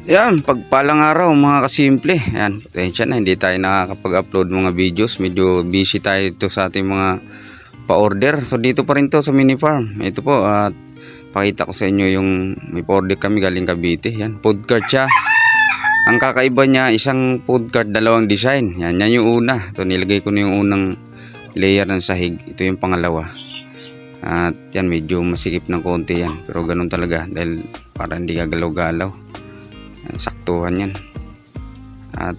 Yan, pagpalang araw mga kasimple. Yan, pasensya na, hindi tayo nakakapag-upload mga videos. Medyo busy tayo ito sa ating mga pa-order. So dito pa rin to sa mini farm. Ito po, at pakita ko sa inyo yung may pa-order kami galing Cavite. Yan, food cart siya. Ang kakaiba niya, isang food cart, dalawang design. Yan yung una. Ito, nilagay ko na yung unang layer ng sahig. Ito yung pangalawa. At yan, medyo masikip ng konti yan. Pero ganun talaga dahil para hindi gagalaw-galaw. Saktuhan yan. At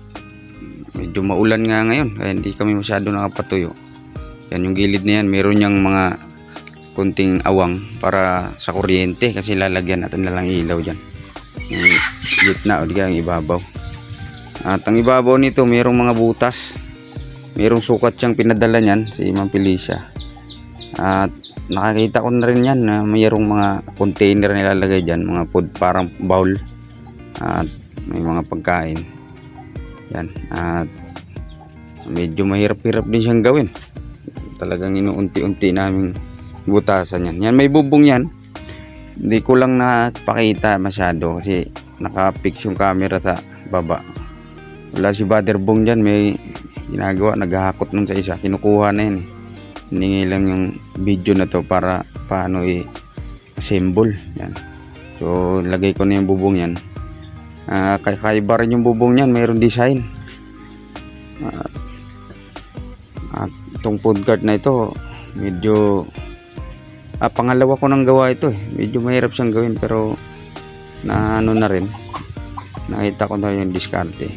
medyo maulan nga ngayon kaya hindi kami masyado nakapatuyo. Yan yung gilid na yan, meron niyang mga kunting awang para sa kuryente kasi lalagyan natin na lang ilaw dyan yung gitna o di kaya yung ibabaw. At ang ibabaw nito merong mga butas, merong sukat siyang pinadala niyan si Ma'am Felicia. At nakakita ko na rin yan na mayroong mga container na nilalagay dyan, mga food, parang bowl. At may mga pagkain yan. At medyo mahirap-hirap din siyang gawin, talagang inuunti-unti naming butasan yan. Yan, may bubong yan, hindi ko lang napakita masyado kasi nakapix yung camera sa baba. Wala si Baderbong dyan, may ginagawa, naghahakot nun sa isa, kinukuha na yan hiningi lang yung video na to para paano i-assemble yan. So lagay ko na yung bubong yan. Kakaiba rin yung bubong niyan, mayroong design. At itong food cart na ito medyo pangalawa ko nang gawa ito medyo mahirap siyang gawin pero na ano na rin, nakita ko na yung diskarte.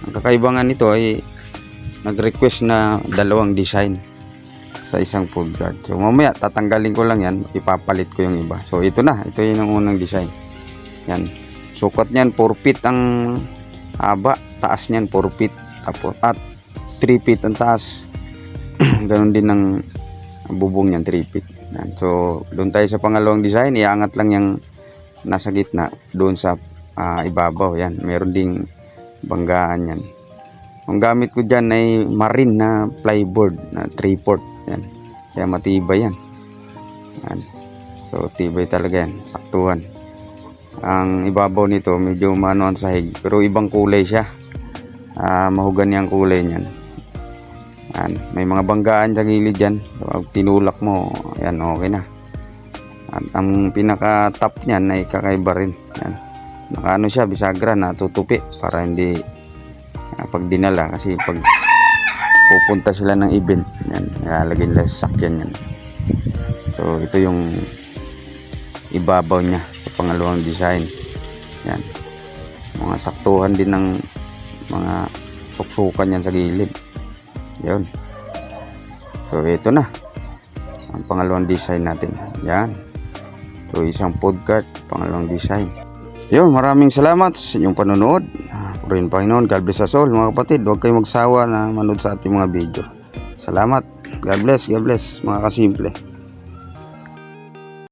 Ang kakaibangan nito ay nag-request na dalawang design sa isang food cart. So mamaya tatanggalin ko lang yan, ipapalit ko yung iba. So ito na, ito yung unang design. Yan, sukat niyan 4 feet ang haba, taas niyan 4 feet, tapos at 3 feet ang taas. Ganon din ang bubong niyan, 3 feet. Yan. So doon tayo sa pangalawang design, iangat lang yung nasa gitna doon sa ibabaw. Yan, meron ding banggaan yan. Ang gamit ko dyan ay marine na plyboard na 3/4. Yan, kaya matibay yan. Yan. So tibay talaga yan, saktuhan. Ang ibabaw nito medyo maano ang sahig pero ibang kulay siya, mahogany ang kulay niyan. Yan. May mga banggaan sa gilid dyan, so, pag tinulak mo yan, okay na. At ang pinaka top niyan ay kakaiba rin. Yan, nakaano siya, bisagra na tutupi para hindi pag dinala, kasi pag pupunta sila ng event yan, nilalagay nila sa sakyan yan. So ito yung ibabaw niya sa pangalawang design. Yan, mga saktuhan din ng mga suksukan yan sa gilid. Yun. So ito na ang pangalawang design natin. Yan, so isang food cart, pangalawang design. Yun, maraming salamat sa inyong panonood. Purihin Panginoon, God bless us all mga kapatid. Huwag kayong magsawa na manood sa ating mga video. Salamat, God bless mga kasimple.